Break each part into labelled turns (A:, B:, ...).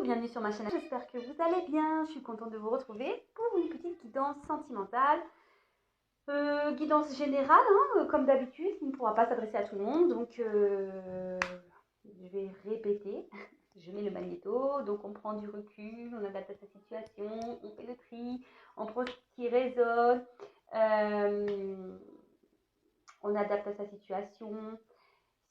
A: bienvenue sur ma chaîne. J'espère que vous allez bien. Je suis contente de vous retrouver pour une petite guidance sentimentale. Guidance générale, hein, comme d'habitude, qui ne pourra pas s'adresser à tout le monde. Donc, je vais répéter. Je mets le magnéto, donc on prend du recul, on adapte à sa situation, on fait le tri, on prend ce qui résonne, on adapte à sa situation.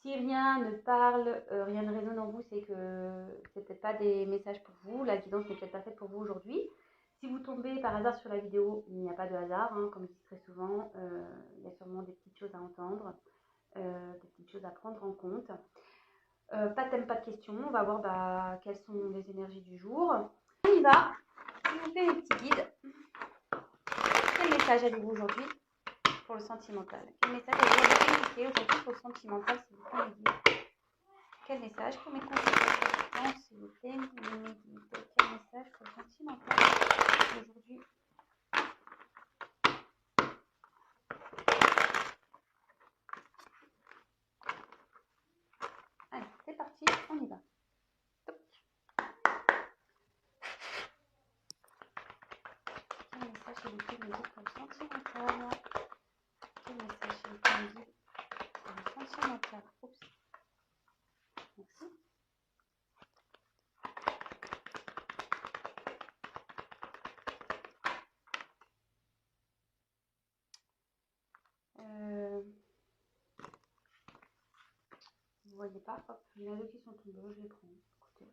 A: Si rien ne parle, rien ne résonne en vous, c'est que c'est peut-être pas des messages pour vous. La guidance n'est peut-être pas faite pour vous aujourd'hui. Si vous tombez par hasard sur la vidéo, il n'y a pas de hasard, hein, comme je dis très souvent. Il y a sûrement des petites choses à entendre, des petites choses à prendre en compte. Pas de thème, pas de questions. On va voir quelles sont les énergies du jour. On y va. Je vous fais un petit guide. Quel message avez-vous aujourd'hui pour le sentimental? Quel message avez-vous aujourd'hui pour le sentimental, s'il vous plaît, me dire? Quel message pour mes consultations, s'il vous plaît, me dire? Quel message pour le sentimental aujourd'hui? Allez, c'est parti, on y va. Quel message s'il vous plaît, me dire pour le sentimental? Quel message s'il vous plaît, me dire pour le sentimental? Oups. Merci. Vous voyez pas, hop, il y en a deux qui sont tombés, je les prends. Écoutez.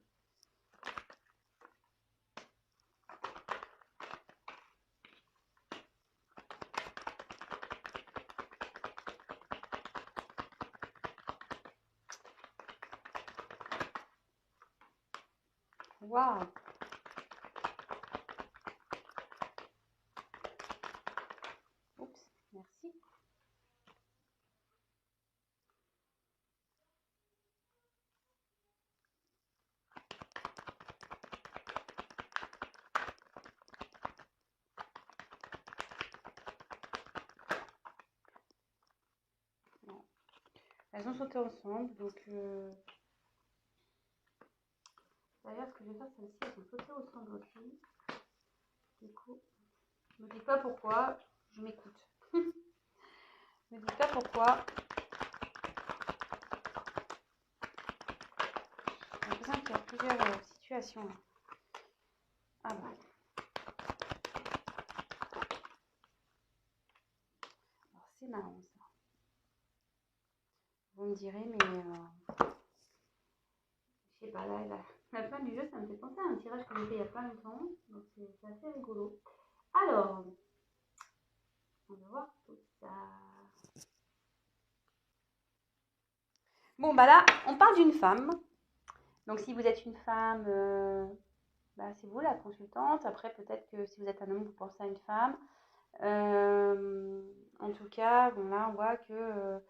A: Waouh! Oups, merci. Bon. Elles ont sauté ensemble, donc d'ailleurs, ce que je vais faire, celles-ci, elles ont sauté ensemble aussi. Du coup, je me dis pas pourquoi, je m'écoute. Je me dis pas pourquoi. J'ai l'impression qu'il y a plusieurs situations là. Ah bah. Alors c'est marrant ça. Vous me direz, mais je sais pas, là, la fin du jeu, ça me fait penser à un tirage que j'ai fait il y a pas longtemps. Donc c'est assez rigolo. Alors, on va voir tout ça. Bon, bah là, on parle d'une femme. Donc, si vous êtes une femme, c'est vous la consultante. Après, peut-être que si vous êtes un homme, vous pensez à une femme. En tout cas, bon, là, on voit que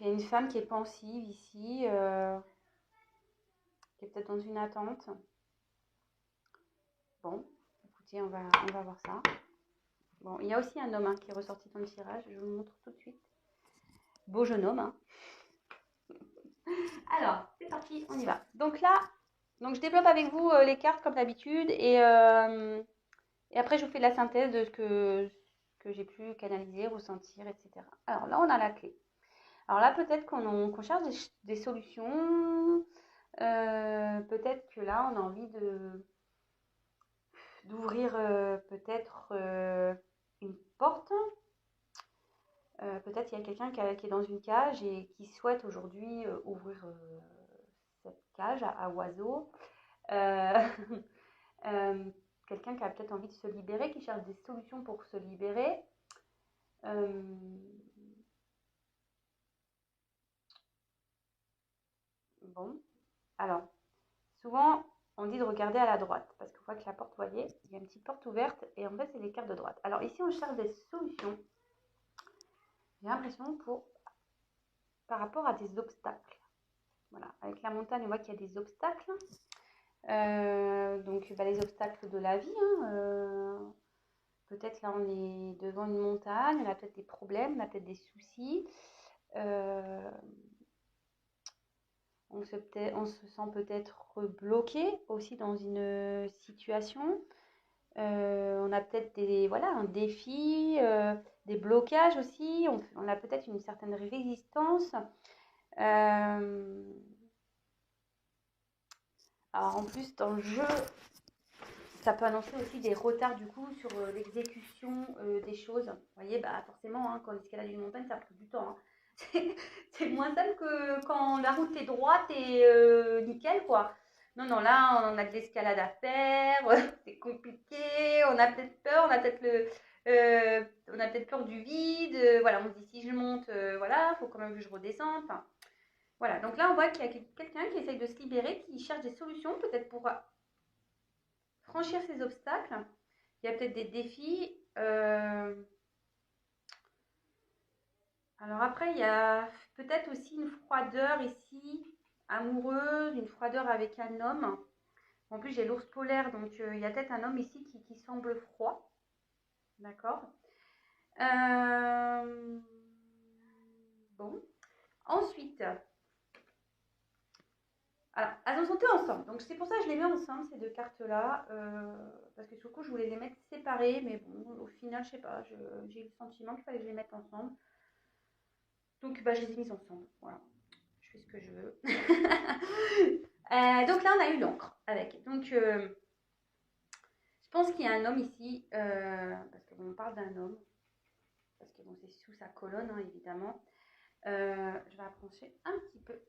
A: il y a une femme qui est pensive ici, qui est peut-être dans une attente. Bon, écoutez, on va voir ça. Bon, il y a aussi un homme qui est ressorti dans le tirage. Je vous le montre tout de suite. Beau jeune homme. Hein. Alors, c'est parti, on y va. Donc là, je développe avec vous les cartes comme d'habitude et après je vous fais la synthèse de ce que j'ai pu canaliser, ressentir, etc. Alors là, on a la clé. Alors là, peut-être qu'on cherche des solutions. Peut-être que là, on a envie d'ouvrir peut-être une porte. Peut-être il y a quelqu'un qui est dans une cage et qui souhaite aujourd'hui ouvrir cette cage à oiseaux. Quelqu'un qui a peut-être envie de se libérer, qui cherche des solutions pour se libérer. Bon, alors, souvent, on dit de regarder à la droite, parce qu'on voit que la porte, vous voyez, il y a une petite porte ouverte, et en fait, c'est les cartes de droite. Alors ici, on cherche des solutions, j'ai l'impression, par rapport à des obstacles. Voilà, avec la montagne, on voit qu'il y a des obstacles. Donc, les obstacles de la vie, hein, peut-être là, on est devant une montagne, on a peut-être des problèmes, on a peut-être des soucis. On on se sent peut-être bloqué aussi dans une situation. On a peut-être voilà, un défi, des blocages aussi. On a peut-être une certaine résistance. Alors en plus, dans le jeu, ça peut annoncer aussi des retards du coup sur l'exécution des choses. Vous voyez, bah forcément, hein, quand on escalade une montagne, ça prend du temps. Hein. C'est moins simple que quand la route est droite et nickel, quoi. Non, non, là, on a de l'escalade à faire, c'est compliqué, on a peut-être peur, on a peut-être peur du vide. Voilà, on se dit si je monte, voilà, il faut quand même que je redescende. Enfin, voilà, donc là, on voit qu'il y a quelqu'un qui essaye de se libérer, qui cherche des solutions, peut-être pour franchir ces obstacles. Il y a peut-être des défis. Alors après, il y a peut-être aussi une froideur ici, amoureuse, une froideur avec un homme. En plus, j'ai l'ours polaire, donc il y a peut-être un homme ici qui semble froid. D'accord. Bon. Ensuite, alors, elles ont sauté ensemble. Donc c'est pour ça que je les mets ensemble, ces deux cartes-là. Parce que sur le coup, je voulais les mettre séparées. Mais bon, au final, je sais pas. J'ai eu le sentiment qu'il fallait que je les mette ensemble. Donc bah, je les ai mises ensemble. Voilà. Je fais ce que je veux. Donc là, on a eu l'encre avec. Donc je pense qu'il y a un homme ici. Parce qu'on parle d'un homme. Parce que bon, c'est sous sa colonne, hein, évidemment. Je vais approcher un petit peu.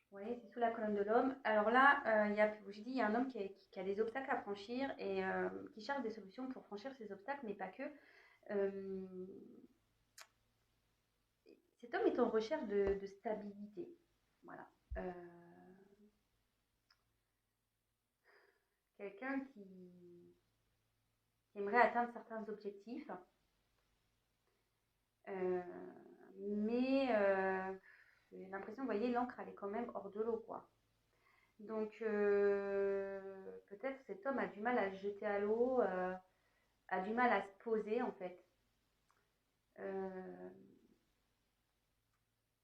A: Vous voyez, c'est sous la colonne de l'homme. Alors là, je dis, il y a un homme qui a des obstacles à franchir et qui cherche des solutions pour franchir ces obstacles, mais pas que. Cet homme est en recherche de stabilité. Voilà. Quelqu'un qui aimerait atteindre certains objectifs, mais j'ai l'impression, vous voyez, l'encre, elle est quand même hors de l'eau, quoi. Donc, peut-être cet homme a du mal à se jeter à l'eau, a du mal à se poser, en fait.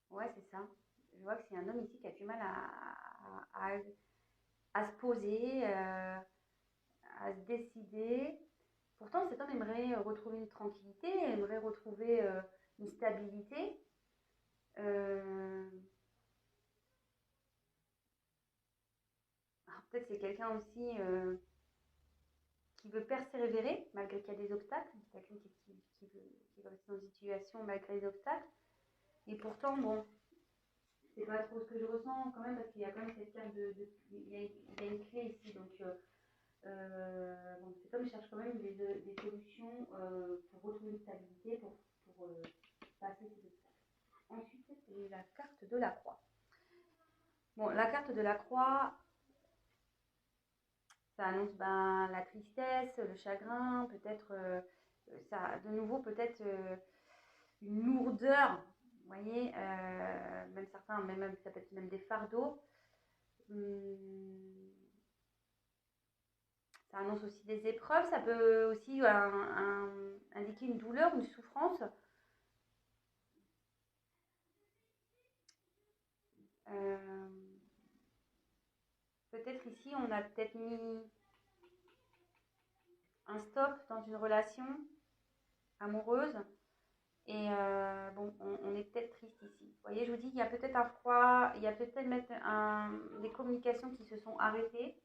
A: Ouais, c'est ça. Je vois que c'est un homme ici qui a du mal à se poser, à se décider. Pourtant, cet homme aimerait retrouver une tranquillité, aimerait retrouver une stabilité. Peut-être c'est quelqu'un aussi qui veut persévérer malgré qu'il y a des obstacles. Quelqu'un qui veut rester dans une situation malgré les obstacles. Et pourtant, bon, c'est pas trop ce que je ressens quand même parce qu'il y a quand même cette carte il y a une clé ici. Donc, bon, cet homme cherche quand même des solutions pour retrouver une stabilité, pour passer ces obstacles. Ensuite, c'est la carte de la croix. Bon, la carte de la croix, ça annonce ben, la tristesse, le chagrin, peut-être, ça, de nouveau, peut-être une lourdeur, vous voyez, même certains, même, ça peut être même des fardeaux. Ça annonce aussi des épreuves, ça peut aussi indiquer une douleur, une souffrance. Peut-être ici, on a peut-être mis un stop dans une relation amoureuse. Et bon, on est peut-être triste ici. Vous voyez, je vous dis, il y a peut-être un froid, il y a peut-être des communications qui se sont arrêtées.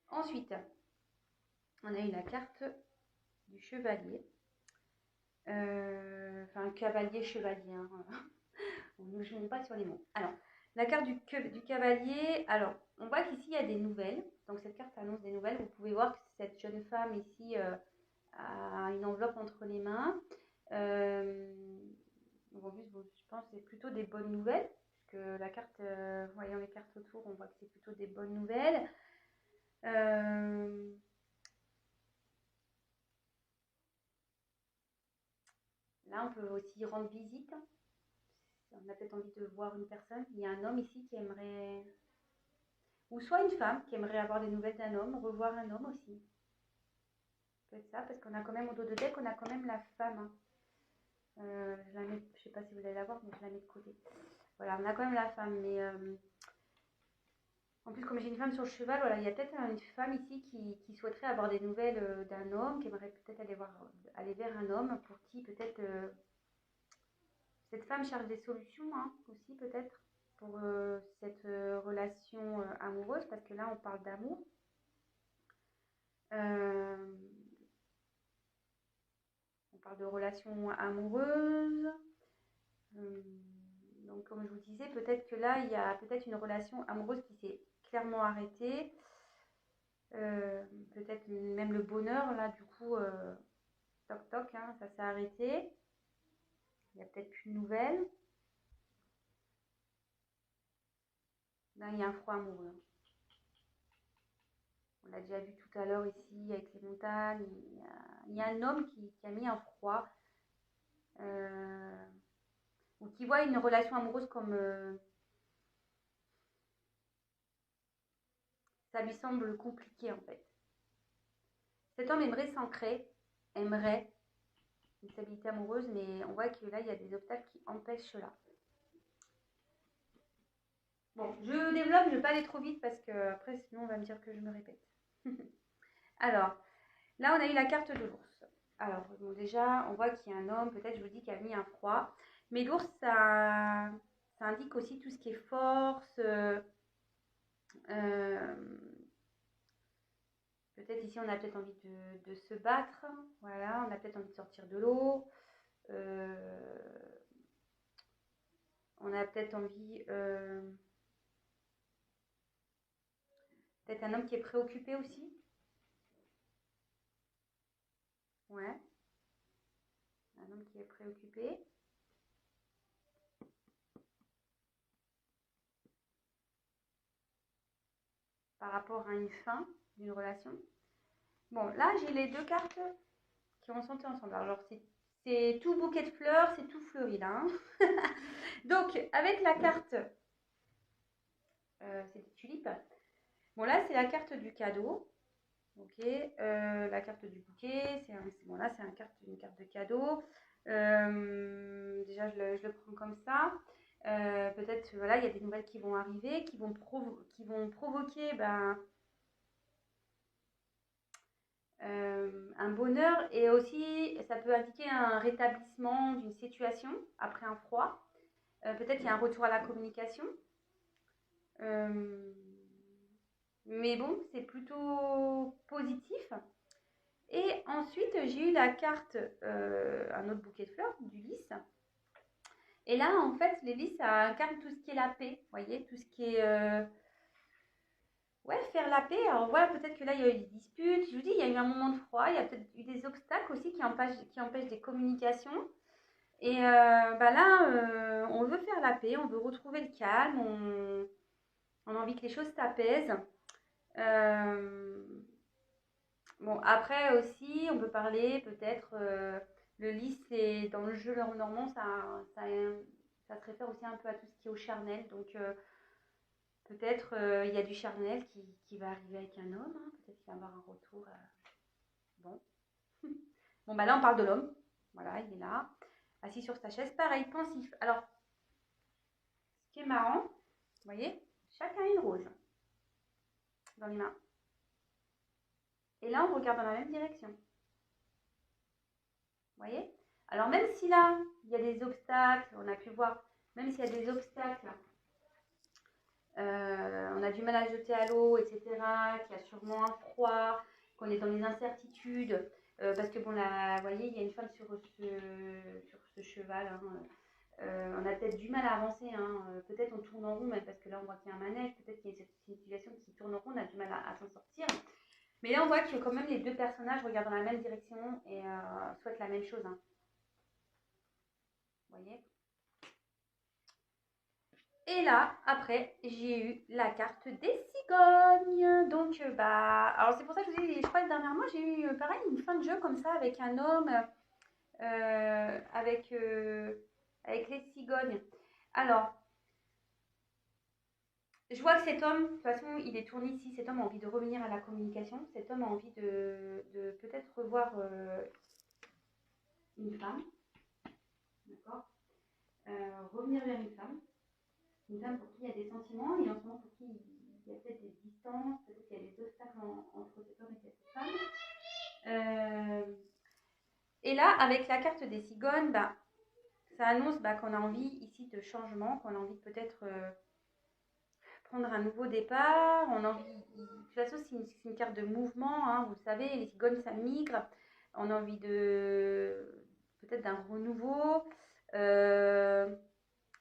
A: Ensuite, on a eu la carte du chevalier. Enfin, cavalier-chevalier. Hein. Je ne joue pas sur les mots. Alors, la carte du cavalier. Alors, on voit qu'ici, il y a des nouvelles. Donc, cette carte annonce des nouvelles. Vous pouvez voir que cette jeune femme ici a une enveloppe entre les mains. En plus, bon, je pense que c'est plutôt des bonnes nouvelles. Puisque la carte, voyant les cartes autour, on voit que c'est plutôt des bonnes nouvelles. Là, on peut aussi rendre visite. On a peut-être envie de voir une personne. Il y a un homme ici qui aimerait... Ou soit une femme qui aimerait avoir des nouvelles d'un homme, revoir un homme aussi. peut être ça, parce qu'on a quand même au dos de deck, on a quand même la femme. Hein. Je la mets, je sais pas si vous allez la voir, mais je la mets de côté. Voilà, on a quand même la femme, mais en plus, comme j'ai une femme sur le cheval, voilà, il y a peut-être une femme ici qui souhaiterait avoir des nouvelles d'un homme, qui aimerait peut-être aller vers un homme pour qui peut-être cette femme cherche des solutions hein, aussi peut-être pour cette relation amoureuse, parce que là on parle d'amour. On parle de relation amoureuse. Donc comme je vous disais, peut-être que là il y a peut-être une relation amoureuse qui s'est clairement arrêtée. Peut-être même le bonheur là du coup toc toc hein, ça s'est arrêté. Il n'y a peut-être plus de nouvelles. Là il y a un froid amoureux. On l'a déjà vu tout à l'heure ici avec les montagnes. Il y a un homme qui a mis un froid ou qui voit une relation amoureuse comme ça lui semble compliqué en fait. Cet homme aimerait s'ancrer, aimerait une stabilité amoureuse, mais on voit que là il y a des obstacles qui empêchent cela. Bon, je développe, je ne vais pas aller trop vite parce que après sinon on va me dire que je me répète. Alors, là on a eu la carte de l'ours. Alors, bon, déjà, on voit qu'il y a un homme, peut-être je vous dis, qui a mis un froid. Mais l'ours, ça indique aussi tout ce qui est force. Peut-être ici, on a peut-être envie de se battre. Voilà, on a peut-être envie de sortir de l'eau. On a peut-être envie... peut-être un homme qui est préoccupé aussi. Ouais. Un homme qui est préoccupé. Par rapport à une fin d'une relation. Bon, là, j'ai les deux cartes qui vont chanter ensemble. Alors, c'est tout bouquet de fleurs, c'est tout fleuri, là. Hein. Donc, avec la carte, c'est des tulipes. Bon, là, c'est la carte du cadeau. Ok, la carte du bouquet, bon, là, c'est une carte de cadeau. Déjà, je le prends comme ça. Peut-être, voilà, il y a des nouvelles qui vont arriver, qui vont provoquer un bonheur, et aussi ça peut indiquer un rétablissement d'une situation après un froid. Peut-être qu'il y a un retour à la communication. Mais bon, c'est plutôt positif. Et ensuite, j'ai eu la carte, un autre bouquet de fleurs, du lys. Et là, en fait, les lys, ça incarne tout ce qui est la paix. Vous voyez, tout ce qui est... ouais, faire la paix. Alors voilà, peut-être que là, il y a eu des disputes. Je vous dis, il y a eu un moment de froid. Il y a peut-être eu des obstacles aussi qui empêchent des communications. Et là, on veut faire la paix, on veut retrouver le calme, on a envie que les choses s'apaisent. Bon, après aussi, on peut parler peut-être, le lys, c'est dans le jeu normand, ça se réfère aussi un peu à tout ce qui est au charnel. Donc, peut-être il y a du charnel qui va arriver avec un homme, hein. Peut-être qu'il va avoir un retour. Bon. Bon, bah là, on parle de l'homme. Voilà, il est là, assis sur sa chaise. Pareil, pensif. Alors, ce qui est marrant, vous voyez, chacun a une rose dans les mains. Et là, on regarde dans la même direction. Vous voyez? Alors, même si là, il y a des obstacles, on a pu voir, même s'il y a des obstacles, on a du mal à jeter à l'eau, etc., qu'il y a sûrement un froid, qu'on est dans les incertitudes, parce que bon, là, vous voyez, il y a une femme sur ce cheval, hein, on a peut-être du mal à avancer, hein, peut-être on tourne en rond, même parce que là on voit qu'il y a un manège, peut-être qu'il y a cette situation qui tourne en rond, on a du mal à s'en sortir. Mais là on voit que quand même les deux personnages regardent dans la même direction et souhaitent la même chose. Hein. Vous voyez? Et là, après, j'ai eu la carte des cigognes. Donc, alors c'est pour ça que je vous dis, je crois que dernièrement, j'ai eu pareil une fin de jeu comme ça avec un homme, avec les cigognes. Alors, Je vois que cet homme, de toute façon, il est tourné ici. Cet homme a envie de revenir à la communication. Cet homme a envie de peut-être revoir une femme, d'accord, revenir vers une femme pour qui il y a des sentiments et en ce moment pour qui il y a peut-être des distances, peut-être qu'il y a des obstacles entre cet homme et cette femme. Et là, avec la carte des cigognes, bah, ça annonce qu'on a envie ici de changement, qu'on a envie de peut-être prendre un nouveau départ. On a envie, de toute façon, c'est une carte de mouvement, hein, vous le savez, les cigognes, ça migre. On a envie de peut-être d'un renouveau.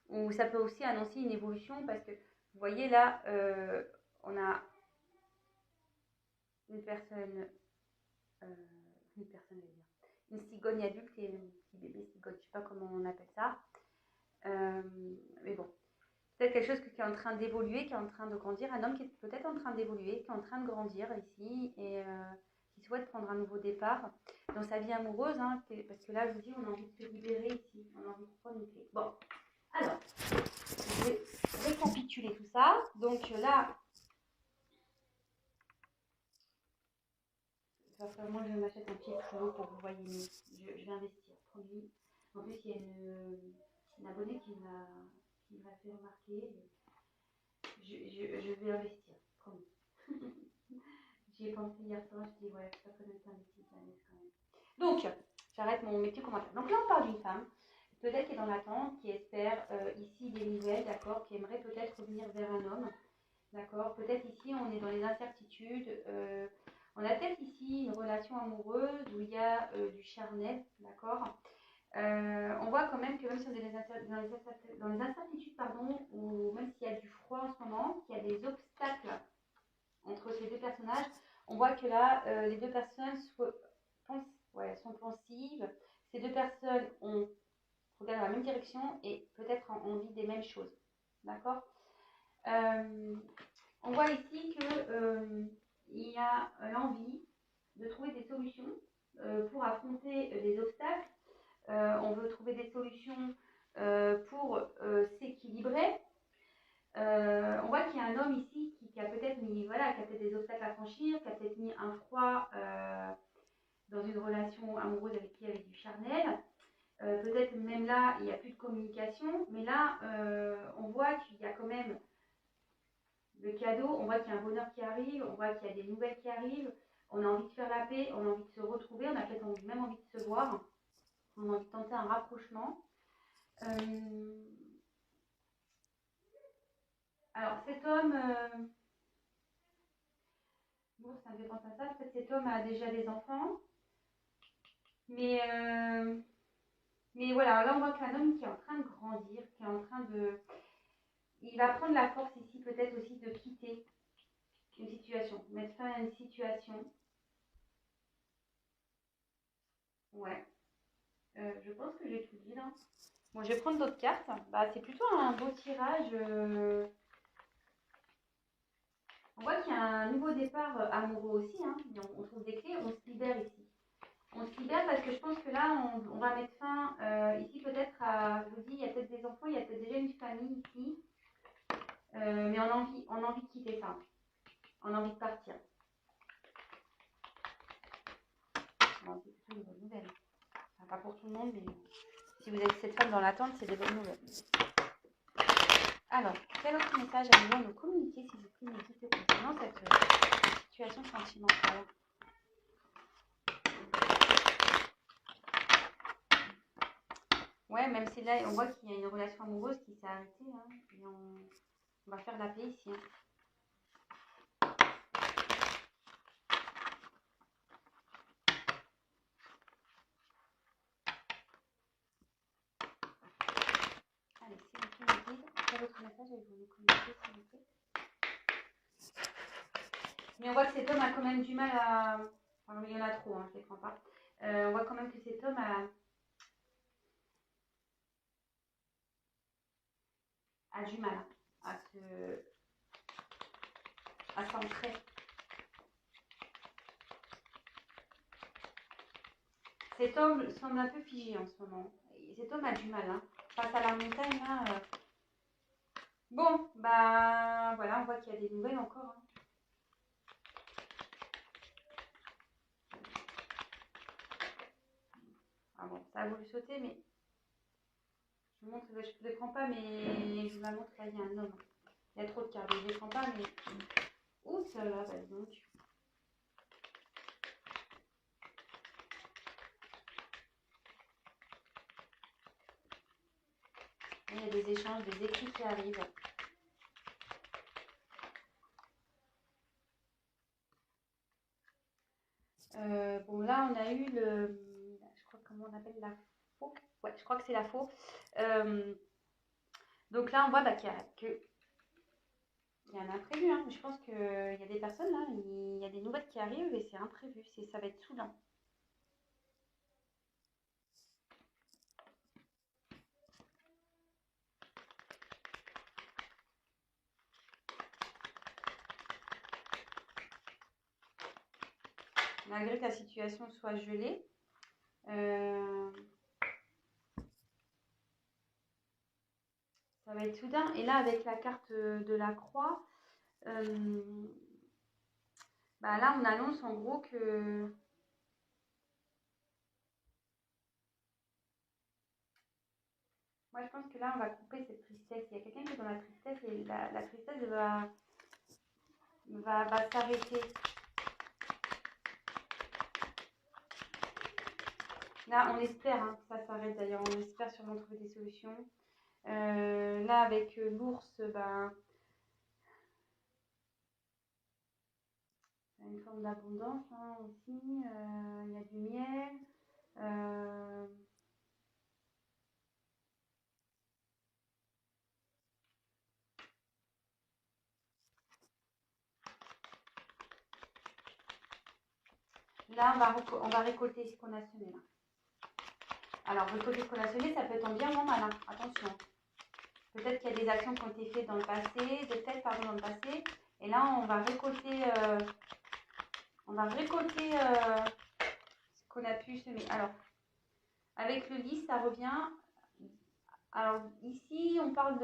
A: Ou ça peut aussi annoncer une évolution parce que vous voyez là, on a une personne, une personne, je veux dire, une cigogne adulte et un petit bébé cigogne, je sais pas comment on appelle ça. Mais bon, peut-être quelque chose qui est en train d'évoluer, qui est en train de grandir, un homme qui est peut-être en train d'évoluer, qui est en train de grandir ici et qui souhaite prendre un nouveau départ dans sa vie amoureuse, hein, parce que là, je vous dis, on a envie de se libérer ici, on a envie de prendre une clé. Bon, alors, je vais récapituler tout ça. Donc là, moi je m'achète un pied stylo pour que vous voyez mieux. Je vais investir, promis. En plus, il y a une abonnée qui m'a fait remarquer. Je vais investir, promis. J'y ai pensé hier soir, je dis ouais, ça peut être investi quand même. Donc, j'arrête mes petits commentaires. Donc là, on parle d'une femme, peut-être qui est dans l'attente, qui espère ici des nouvelles, d'accord, qui aimerait peut-être revenir vers un homme, d'accord. Peut-être ici, on est dans les incertitudes. On a peut-être ici une relation amoureuse où il y a du charnel, d'accord. On voit quand même que même si on est dans les incertitudes, pardon, ou même s'il y a du froid en ce moment, qu'il y a des obstacles entre ces deux personnages, on voit que là, les deux personnes sont pensives. Ces deux personnes regardent dans la même direction et peut-être ont envie des mêmes choses, d'accord. On voit ici que il y a l'envie de trouver des solutions pour affronter des obstacles. On veut trouver des solutions pour s'équilibrer. On voit qu'il y a un homme ici qui a peut-être mis, voilà, qui a peut-être des obstacles à franchir, qui a peut-être mis un froid dans une relation amoureuse avec qui il y avait du charnel. Peut-être même là, il n'y a plus de communication, mais là, on voit qu'il y a quand même le cadeau, on voit qu'il y a un bonheur qui arrive, on voit qu'il y a des nouvelles qui arrivent, on a envie de faire la paix, on a envie de se retrouver, on a peut-être même envie de se voir, on a envie de tenter un rapprochement. Alors cet homme, bon, ça me fait penser à ça, peut-être cet homme a déjà des enfants, mais voilà, là on voit qu'un homme qui est en train de grandir, qui est en train de... Il va prendre la force ici peut-être aussi de quitter une situation, mettre fin à une situation. Ouais. Je pense que j'ai tout dit là. Bon, je vais prendre d'autres cartes. C'est plutôt un beau tirage. On voit qu'il y a un nouveau départ amoureux aussi. Hein. On trouve des clés, on se libère ici. On se libère parce que je pense que là, on va mettre fin ici peut-être à... Je vous dis, il y a peut-être des enfants, il y a peut-être déjà une famille ici. Mais on a envie de quitter ça. On a envie de partir. Bon, c'est plutôt une bonne nouvelle. Enfin, pas pour tout le monde, mais si vous êtes cette femme dans l'attente, c'est des bonnes nouvelles. Alors, quel autre message allez-vous nous communiquer, s'il vous plaît, mes guides, concernant cette situation sentimentale? Ouais, même si là, on voit qu'il y a une relation amoureuse qui s'est arrêtée, hein, et on va faire la paix ici. Hein. Allez, s'il vous plaît, mes guides, quel autre message allez-vous nous communiquer, s'il vous plaît? Mais on voit que cet homme a quand même du mal à... Enfin, il y en a trop, hein, je ne les prends pas. On voit quand même que cet homme a du mal à s'ancrer. Cet homme semble un peu figé en ce moment. Cet homme a du mal. Hein. Face à la montagne, là, Bon, bah voilà, on voit qu'il y a des nouvelles encore, hein. Ah bon, ça a voulu sauter, mais je vous montre, je ne les prends pas, mais je vous la montre, là, il y a un homme. Il y a trop de cartes, je ne les prends pas, mais... Ouh, ça là, bah donc. Il y a des échanges, des écrits qui arrivent. Bon, là, on a eu le... Je crois comment on appelle la faux. Ouais, je crois que c'est la faux. Donc là, on voit bah, il y a un imprévu, hein. Je pense qu'il y a des personnes là, il y a des nouvelles qui arrivent et c'est imprévu, ça va être soudain. Malgré que la situation soit gelée, ça va être soudain. Et là, avec la carte de la croix, bah là, on annonce en gros que... Moi, je pense que là, on va couper cette tristesse. Il y a quelqu'un qui est dans la tristesse et la tristesse va s'arrêter. Là, on espère hein, que ça s'arrête d'ailleurs. On espère sûrement trouver des solutions. Là, avec l'ours, ben, une forme d'abondance hein, aussi. Il y a du miel. Euh, Là, on va récolter ce qu'on a semé. Là. Alors, récolter ce qu'on a semé, ça peut être en bien ou en mal. Hein. Attention. Peut-être qu'il y a des actions qui ont été faites dans le passé, des fêtes pardon, dans le passé. Et là, on va récolter, ce qu'on a pu semer. Alors, avec le lys, ça revient. Alors, ici, on parle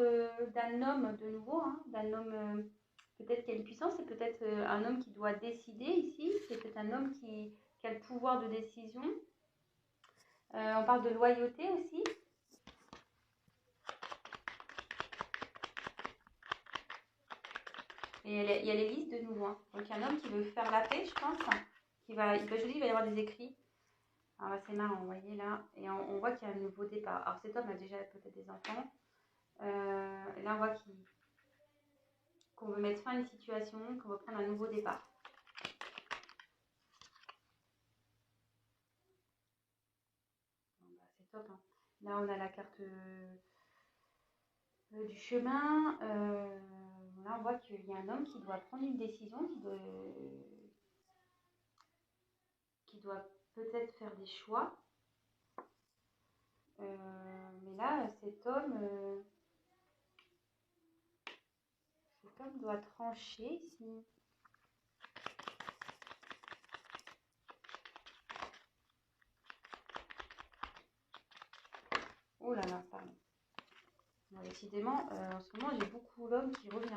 A: d'un homme de nouveau, hein, d'un homme peut-être qui a une puissance, c'est peut-être un homme qui doit décider ici, c'est peut-être un homme qui a le pouvoir de décision. On parle de loyauté aussi. Et il y a les listes de nouveau. Hein. Donc, il y a un homme qui veut faire la paix, je pense. Je dis, il va y avoir des écrits. Alors là, c'est marrant, vous voyez là. Et on voit qu'il y a un nouveau départ. Alors, cet homme a déjà peut-être des enfants. Et là, on voit qu'on veut mettre fin à une situation, qu'on veut prendre un nouveau départ. Bon, bah, c'est top. Hein. Là, on a la carte du chemin. Là, on voit qu'il y a un homme qui doit prendre une décision, qui doit peut-être faire des choix. Mais là, cet homme doit trancher ici. Oh là là, pardon. Bon, décidément, en ce moment, j'ai beaucoup l'homme qui revient.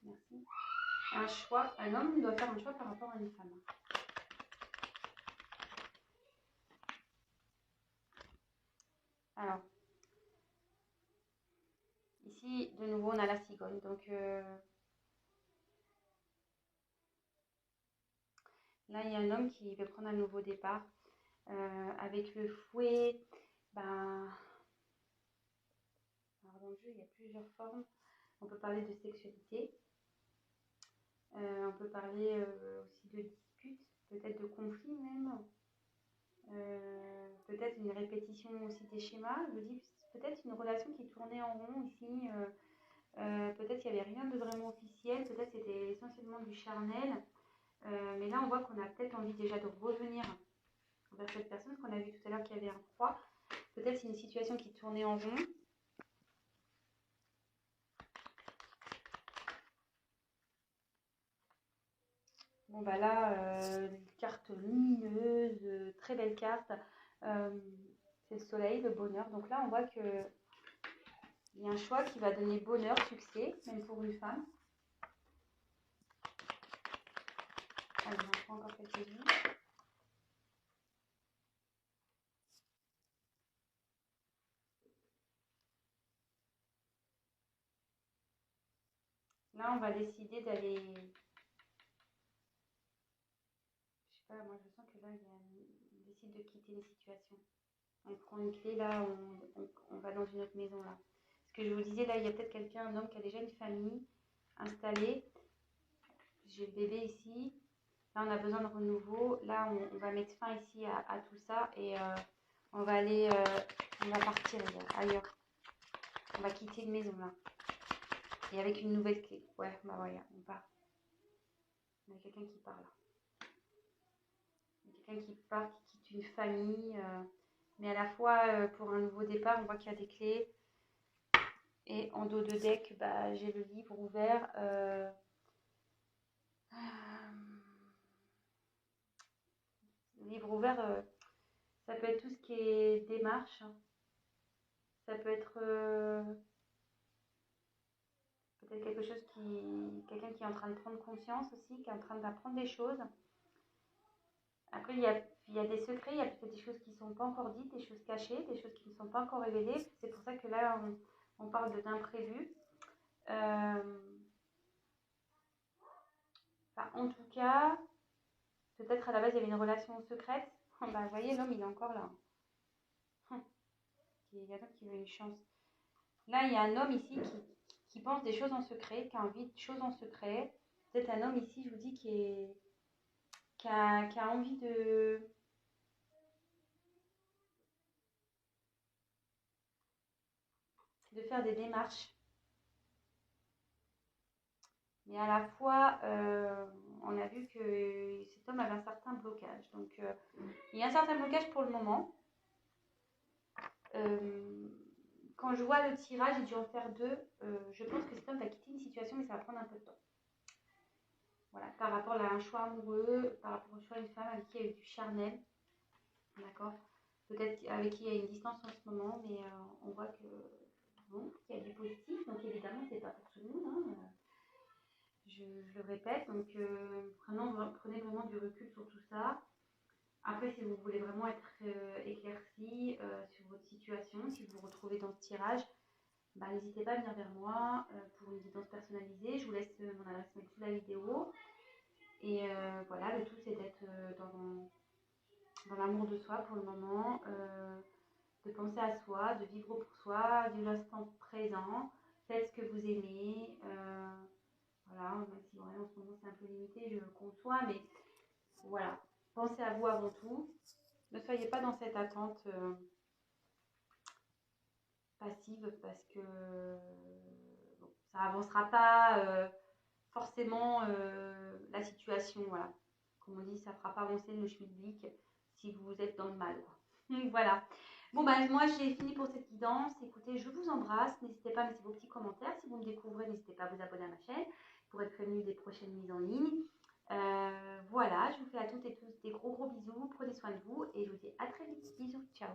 A: Merci. Un choix, un homme doit faire un choix par rapport à une femme. Alors, ici, de nouveau, on a la cigogne. Donc, là, il y a un homme qui veut prendre un nouveau départ. Avec le fouet, ben, alors dans le jeu, il y a plusieurs formes. On peut parler de sexualité. On peut parler aussi de disputes, peut-être de conflits même. Peut-être une répétition aussi des schémas. Je dis peut-être une relation qui tournait en rond ici. Peut-être qu'il n'y avait rien de vraiment officiel. Peut-être c'était essentiellement du charnel. Mais là, on voit qu'on a peut-être envie déjà de revenir vers cette personne, qu'on a vu tout à l'heure qu'il y avait un croix. Peut-être c'est une situation qui tournait en rond. Bon, bah là, carte lumineuse, très belle carte. C'est le soleil, le bonheur. Donc là, on voit que il y a un choix qui va donner bonheur, succès, même pour une femme. Allez, j'en prends encore quelques-unes. Là, on va décider d'aller... Je sais pas, moi je sens que là, on décide de quitter une situation. On prend une clé, là, on va dans une autre maison, là. Ce que je vous disais, là, il y a peut-être quelqu'un, un homme qui a déjà une famille installée. J'ai le bébé ici. Là, on a besoin de renouveau. Là, on va mettre fin ici à tout ça et on va aller, on va partir ailleurs. On va quitter une maison, là. Et avec une nouvelle clé. Ouais, bah voilà, on part. Il y a quelqu'un qui part, là. Il y a quelqu'un qui part, qui quitte une famille. Mais à la fois, pour un nouveau départ, on voit qu'il y a des clés. Et en dos de deck, bah, j'ai le livre ouvert. Le livre ouvert, ça peut être tout ce qui est démarche. Ça peut être peut-être quelque chose quelqu'un qui est en train de prendre conscience aussi, qui est en train d'apprendre des choses. Après, il y a des secrets, il y a peut-être des choses qui ne sont pas encore dites, des choses cachées, des choses qui ne sont pas encore révélées. C'est pour ça que là, on parle d'imprévu. En tout cas, peut-être à la base, il y avait une relation secrète. Bah, vous voyez, l'homme, il est encore là. Il y a d'autres qui veut une chance. Là, il y a un homme ici qui pense des choses en secret, qui a envie de choses en secret. Peut-être un homme ici, je vous dis, qui a envie de faire des démarches. Mais à la fois, on a vu que cet homme avait un certain blocage. Donc, il y a un certain blocage pour le moment. Quand je vois le tirage, j'ai dû en faire deux. Je pense que cet homme va quitter une situation, mais ça va prendre un peu de temps. Voilà, par rapport à un choix amoureux, par rapport au choix d'une femme avec qui il y a eu du charnel. D'accord. Peut-être avec qui il y a une distance en ce moment, mais on voit que bon, il y a du positif. Donc évidemment, c'est pas pour tout le monde. Hein. Je le répète. Donc prenez vraiment du recul sur tout ça. Après, si vous voulez vraiment être éclairci sur votre situation, si vous vous retrouvez dans ce tirage, bah, n'hésitez pas à venir vers moi pour une guidance personnalisée. Je vous laisse mon adresse mail sous la vidéo. Et voilà, le tout c'est d'être dans l'amour de soi pour le moment, de penser à soi, de vivre pour soi, de l'instant présent. Faites ce que vous aimez. Voilà, même si en ce moment c'est un peu limité, je le conçois, mais voilà. Pensez à vous avant tout. Ne soyez pas dans cette attente passive parce que bon, ça avancera pas forcément la situation. Voilà. Comme on dit, ça ne fera pas avancer le schmilblick si vous êtes dans le mal. Voilà. Bon, bah, moi, j'ai fini pour cette guidance. Écoutez, je vous embrasse. N'hésitez pas à mettre vos petits commentaires. Si vous me découvrez, n'hésitez pas à vous abonner à ma chaîne pour être prévenu des prochaines mises en ligne. Voilà, je vous fais à toutes et tous des gros bisous. Prenez soin de vous et je vous dis à très vite. Bisous, ciao.